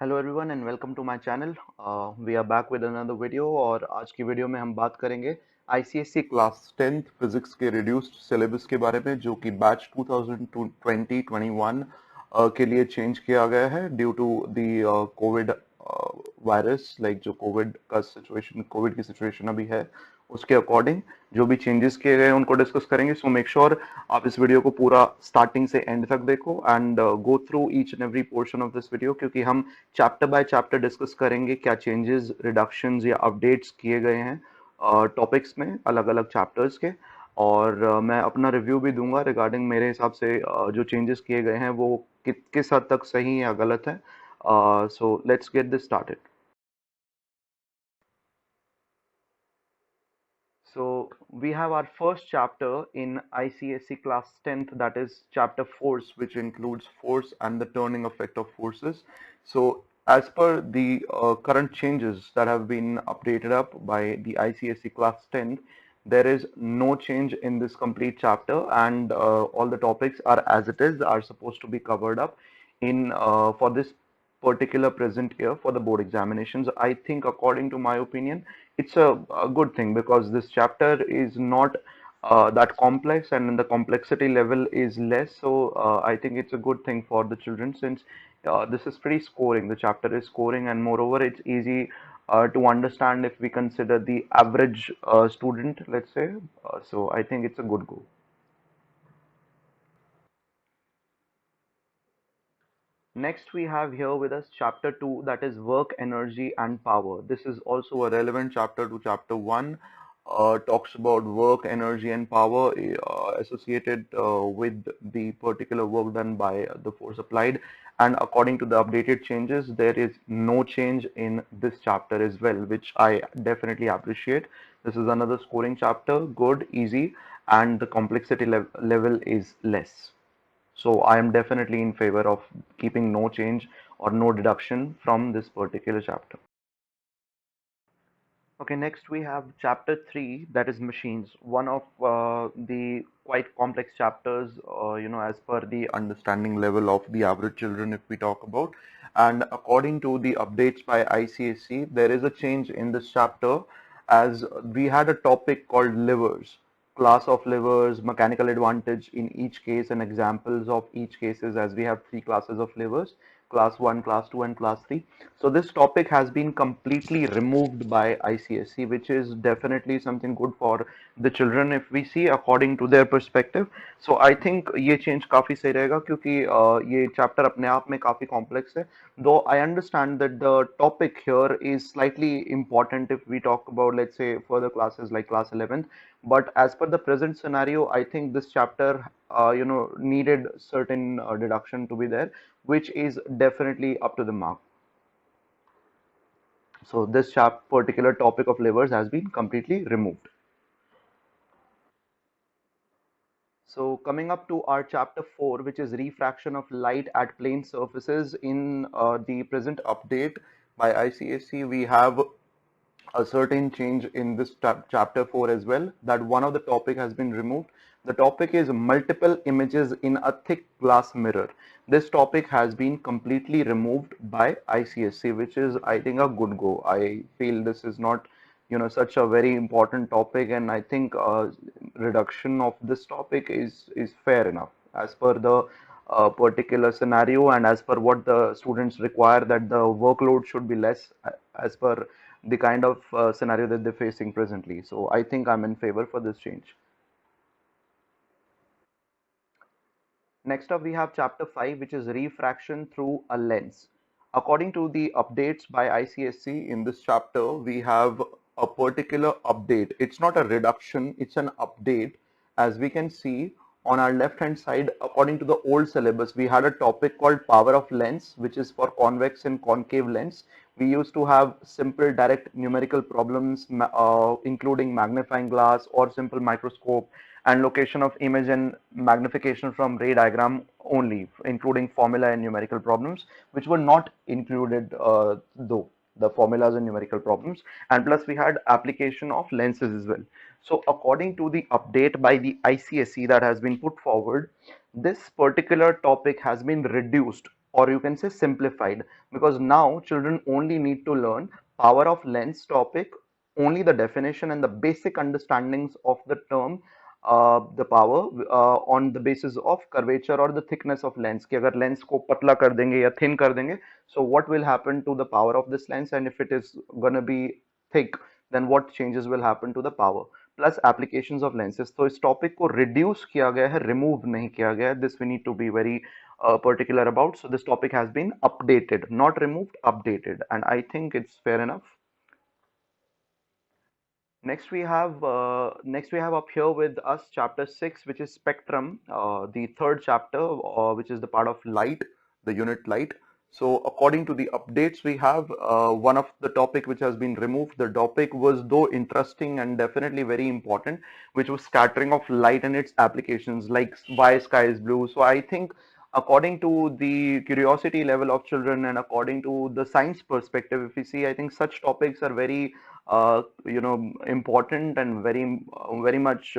Hello everyone and welcome to my channel. We are back with another video और आज की वीडियो में हम बात करेंगे आईसीएससी क्लास 10th फिजिक्स के रिड्यूस्ड सिलेबस के बारे में, जो कि बैच 2020-21 के लिए चेंज किया गया है due to the COVID virus. जो कोविड की सिचुएशन अभी है, उसके अकॉर्डिंग जो भी चेंजेस किए गए हैं उनको डिस्कस करेंगे। सो मेक श्योर आप इस वीडियो को पूरा स्टार्टिंग से एंड तक देखो and go through each and every portion of this video, क्योंकि हम चैप्टर बाय चैप्टर डिस्कस करेंगे क्या चेंजेस, रिडक्शंस या अपडेट्स किए गए हैं टॉपिक्स में अलग अलग चैप्टर्स के। और मैं अपना रिव्यू भी दूंगा रिगार्डिंग मेरे हिसाब से जो चेंजेस किए गए हैं वो किस हद तक सही या गलत है। So let's get this started. So we have our first chapter in ICSE class 10th, that is chapter force, which includes force and the turning effect of forces. So as per the current changes that have been updated up by the ICSE class 10th, there is no change in this complete chapter, and all the topics are as it is, are supposed to be covered up in for this particular present year for the board examinations. I think, according to my opinion, it's a good thing because this chapter is not that complex and the complexity level is less. So I think it's a good thing for the children, since this is pretty scoring. The chapter is scoring, and moreover, it's easy to understand if we consider the average student, let's say. So I think it's a good go. Next, we have here with us chapter 2, that is work, energy, and power. This is also a relevant chapter to chapter 1. Talks about work, energy, and power associated with the particular work done by the force applied. And according to the updated changes, there is no change in this chapter as well, which I definitely appreciate. This is another scoring chapter, good, easy, and the complexity level is less. So I am definitely in favor of keeping no change or no deduction from this particular chapter. Okay, next we have chapter 3, that is machines, one of the quite complex chapters, as per the understanding level of the average children, if we talk about. And according to the updates by ICSC, there is a change in this chapter, as we had a topic called levers, class of levers, mechanical advantage in each case, and examples of each cases, as we have three classes of levers: class 1, class 2, and class 3. So this topic has been completely removed by ICSC, which is definitely something good for the children if we see according to their perspective. So I think ये change काफी सही रहेगा, क्योंकि ये chapter अपने आप में काफी complex है. Though I understand that the topic here is slightly important if we talk about, let's say, further classes like class 11th, but as per the present scenario, I think this chapter needed certain deduction to be there, which is definitely up to the mark. So this particular topic of levers has been completely removed. So coming up to our chapter 4, which is refraction of light at plane surfaces. In the present update by ICSC, we have a certain change in this chapter 4 as well, that one of the topic has been removed. The topic is multiple images in a thick glass mirror. This topic has been completely removed by ICSC, which is, I think, a good go. I feel this is not such a very important topic, and I think reduction of this topic is fair enough as per the particular scenario, and as per what the students require, that the workload should be less as per the kind of scenario that they're facing presently. So I think I'm in favor for this change. Next up, we have chapter 5, which is refraction through a lens. According to the updates by ICSC, in this chapter, we have a particular update. It's not a reduction, it's an update. As we can see on our left hand side, according to the old syllabus, we had a topic called power of lens, which is for convex and concave lens. We used to have simple direct numerical problems, including magnifying glass or simple microscope, and location of image and magnification from ray diagram only, including formula and numerical problems, which were not included though, the formulas and numerical problems. And plus we had application of lenses as well. So according to the update by the ICSE that has been put forward, this particular topic has been reduced or you can say simplified, because now children only need to learn power of lens topic, only the definition and the basic understandings of the term, the power on the basis of curvature or the thickness of lens, कि अगर lens को पतला कर देंगे या thin कर देंगे, so what will happen to the power of this lens, and if it is gonna be thick, then what changes will happen to the power, plus applications of lenses. तो इस topic को reduce किया गया है, remove नहीं किया गया है. This we need to be very particular about. So this topic has been updated, not removed, updated, and I think it's fair enough. Next we have up here with us chapter 6, which is spectrum, the third chapter, which is the part of light, the unit light. So according to the updates we have, one of the topic which has been removed. The topic was though interesting and definitely very important, which was scattering of light and its applications, like why sky is blue. So I think according to the curiosity level of children and according to the science perspective, if we see, I think such topics are very important and very much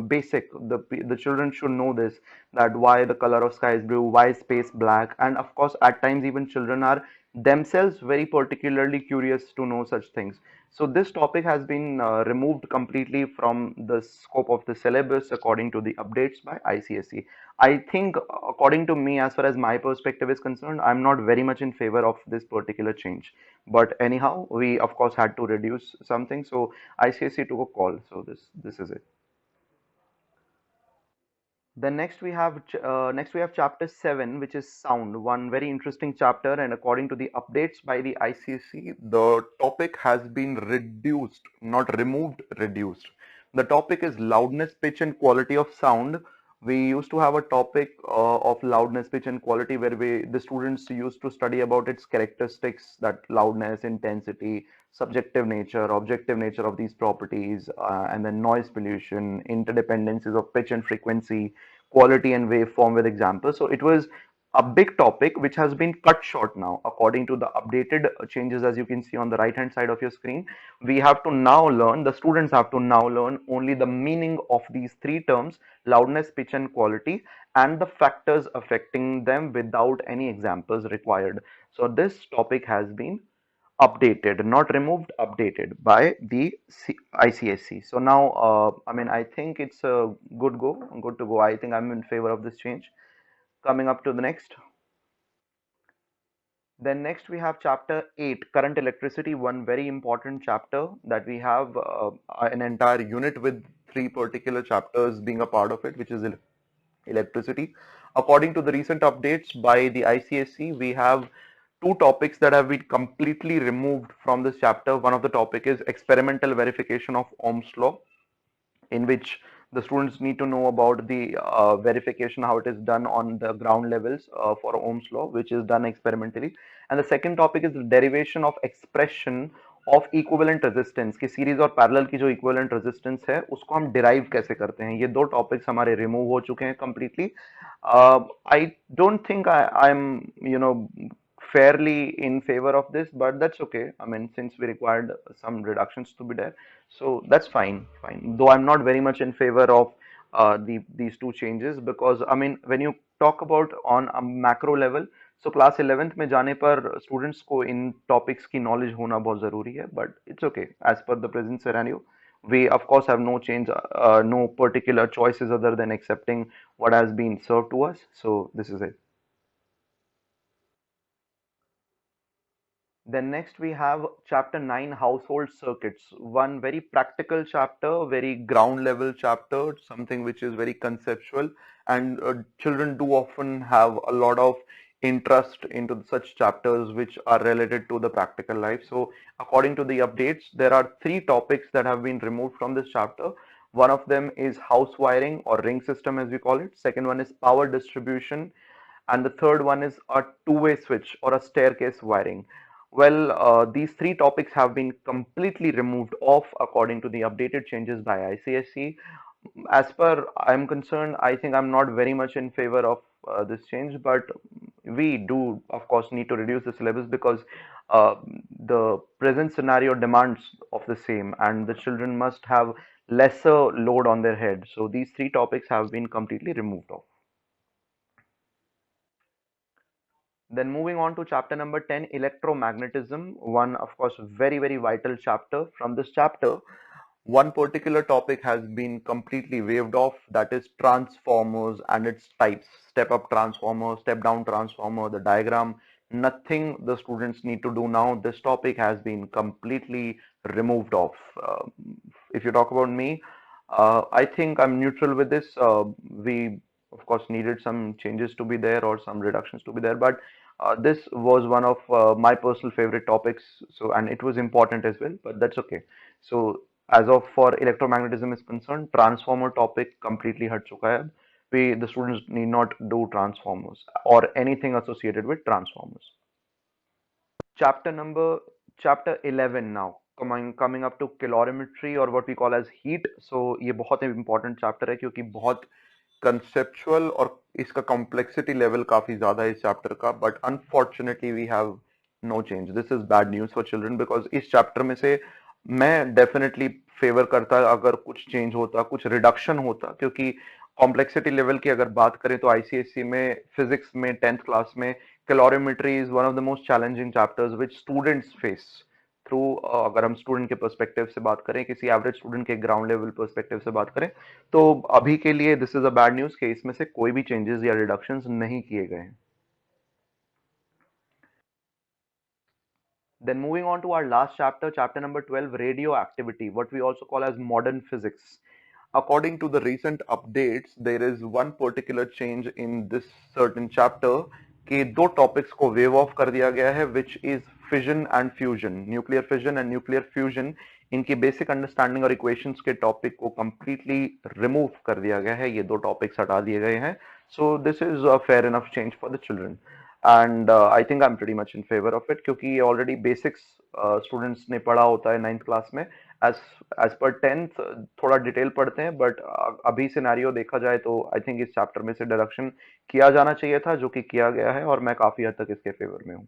basic. The children should know this, that why the color of sky is blue, why space black, and of course at times even children are themselves very particularly curious to know such things. So this topic has been removed completely from the scope of the syllabus according to the updates by ICSE. I think, according to me, as far as my perspective is concerned, I'm not very much in favor of this particular change. But anyhow, we of course had to reduce something, so ICSE took a call. So this is it. Then next we have chapter 7, which is sound, one very interesting chapter, and according to the updates by the ICSE, the topic has been reduced, not removed, reduced. The topic is loudness, pitch, and quality of sound. We used to have a topic of loudness, pitch, and quality, where the students used to study about its characteristics, that loudness, intensity, subjective nature, objective nature of these properties, and then noise pollution, interdependencies of pitch and frequency, quality and waveform with examples. So it was a big topic which has been cut short now according to the updated changes. As you can see on the right hand side of your screen, we have to now learn, the students have to now learn only the meaning of these three terms: loudness, pitch, and quality, and the factors affecting them without any examples required. So this topic has been updated, not removed, updated by the ICSC. So now, I mean, I think it's a good to go. I think I'm in favor of this change. Coming up to the next. Then next we have chapter 8, current electricity, one very important chapter that we have an entire unit with three particular chapters being a part of it, which is electricity. According to the recent updates by the ICSC, we have two topics that have been completely removed from this chapter. One of the topic is experimental verification of Ohm's law, in which the students need to know about the verification, how it is done on the ground levels for Ohm's law, which is done experimentally. And the second topic is the derivation of expression of equivalent resistance, कि series और parallel की जो equivalent resistance है उसको हम derive कैसे करते हैं. ये दो टॉपिक्स हमारे रिमूव हो चुके हैं completely. I don't think I'm fairly in favor of this, but that's okay. I mean, since we required some reductions to be there, so that's fine. Though I'm not very much in favor of these two changes, because I mean, when you talk about on a macro level, so class 11th में जाने पर students को इन topics की knowledge होना बहुत ज़रूरी है, but it's okay. As per the present scenario, we of course have no change, no particular choices other than accepting what has been served to us. So this is it. Then next we have chapter 9, household circuits. One very practical chapter, very ground level chapter, something which is very conceptual, and children do often have a lot of interest into such chapters which are related to the practical life. So according to the updates, there are three topics that have been removed from this chapter. One of them is house wiring or ring system as we call it. Second one is power distribution, and the third one is a two-way switch or a staircase wiring. Well, these three topics have been completely removed off according to the updated changes by ICSE. As per I'm concerned, I think I'm not very much in favor of this change, but we do, of course, need to reduce the syllabus because uh, the present scenario demands of the same, and the children must have lesser load on their head. So these three topics have been completely removed off. Then moving on to chapter number 10, electromagnetism. One, of course, very, very vital chapter. From this chapter, one particular topic has been completely waived off, that is transformers and its types. Step up transformer, step down transformer, the diagram. Nothing the students need to do now. This topic has been completely removed off. If you talk about me, I think I'm neutral with this. We, of course, needed some changes to be there or some reductions to be there, but this was one of my personal favorite topics. So, and it was important as well, but that's okay. So, as of for electromagnetism is concerned, transformer topic completely हट चुका है. The students need not do transformers or anything associated with transformers. Chapter number chapter 11 now coming up to calorimetry or what we call as heat. So ये बहुत important chapter है क्योंकि बहुत conceptual और इसका complexity level काफी ज्यादा है इस chapter का, but unfortunately we have no change. This is bad news for children because इस chapter में से मैं definitely favor करता अगर कुछ change होता, कुछ reduction होता, क्योंकि कॉम्प्लेक्सिटी लेवल की अगर बात करें तो आईसीएसई में फिजिक्स में 10th क्लास में calorimetry is one of the most challenging chapters which students face through. अगर हम स्टूडेंट के पर्सपेक्टिव से बात करें, किसी एवरेज स्टूडेंट के ग्राउंड लेवल पर्सपेक्टिव से बात करें, तो अभी के लिए this is a bad news कि इसमें से कोई भी चेंजेस या रिडक्शंस नहीं किए गए हैं. Then moving on to our last chapter, chapter number 12, radioactivity, what we also call as modern physics. According to the recent updates, there is one particular change in this certain chapter कि दो topics को wave of कर दिया गया है, which is fission and fusion, nuclear fission and nuclear fusion. इनकी basic understanding और equations के टॉपिक को कंप्लीटली रिमूव कर दिया गया है. ये दो टॉपिक्स हटा दिए गए हैं. So this is a fair enough change for the children and I think I am pretty much in favour of it क्योंकि ये ऑलरेडी बेसिक्स स्टूडेंट्स ने पढ़ा होता है 9th क्लास में. एज एज पर 10th थोड़ा डिटेल पढ़ते हैं, बट अभी सिनेरियो देखा जाए तो आई थिंक इस चैप्टर में से डिडक्शन किया जाना चाहिए था, जो कि किया गया है और मैं काफी हद तक इसके फेवर में हूँ.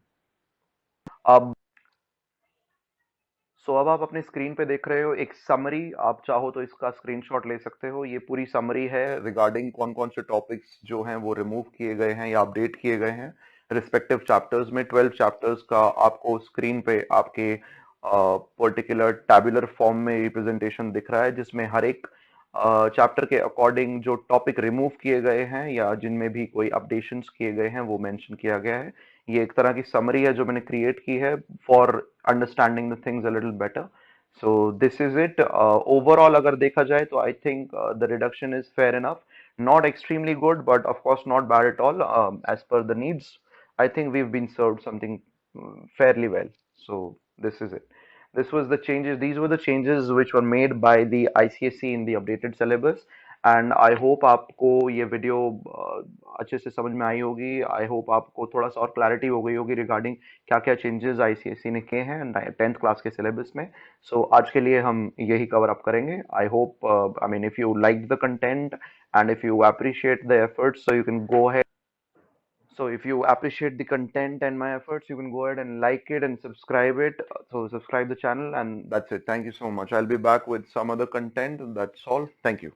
अब अब आप अपने स्क्रीन पे देख रहे हो एक समरी. आप चाहो तो इसका स्क्रीनशॉट ले सकते हो. ये पूरी समरी है रिगार्डिंग कौन कौन से टॉपिक्स जो हैं वो रिमूव किए गए हैं या अपडेट किए गए हैं रिस्पेक्टिव चैप्टर्स में. 12 चैप्टर्स का आपको स्क्रीन पे आपके पर्टिकुलर टैबुलर फॉर्म में रिप्रेजेंटेशन दिख रहा है, जिसमें हर एक चैप्टर के अकॉर्डिंग जो टॉपिक रिमूव किए गए हैं या जिनमें भी कोई अपडेशंस किए गए हैं वो मेंशन किया गया है. ये एक तरह की समरी है जो मैंने क्रिएट की है for understanding the things a little better. So this is it. Overall अगर देखा जाए तो I think the reduction is fair enough, not extremely good, but of course not bad at all. As per the needs, I think we've been served something fairly well. So this is it. This was the changes. These were the changes which were made by the ICSE in the updated syllabus. And I hope आपको ये video अच्छे से समझ में आई होगी. I hope आपको थोड़ा सा और क्लैरिटी हो गई होगी रिगार्डिंग क्या क्या चेंजेस आईसीएसई ने किए हैं 10th क्लास के सिलेबस में. सो आज के लिए हम यही कवर अप करेंगे. I hope I mean if you like the content and if you appreciate the efforts, so you can go ahead. So if you appreciate the content and my efforts, you can go ahead and like it and subscribe it. So subscribe the channel and that's it. Thank you so much. I'll be back with some other content. That's all. Thank you.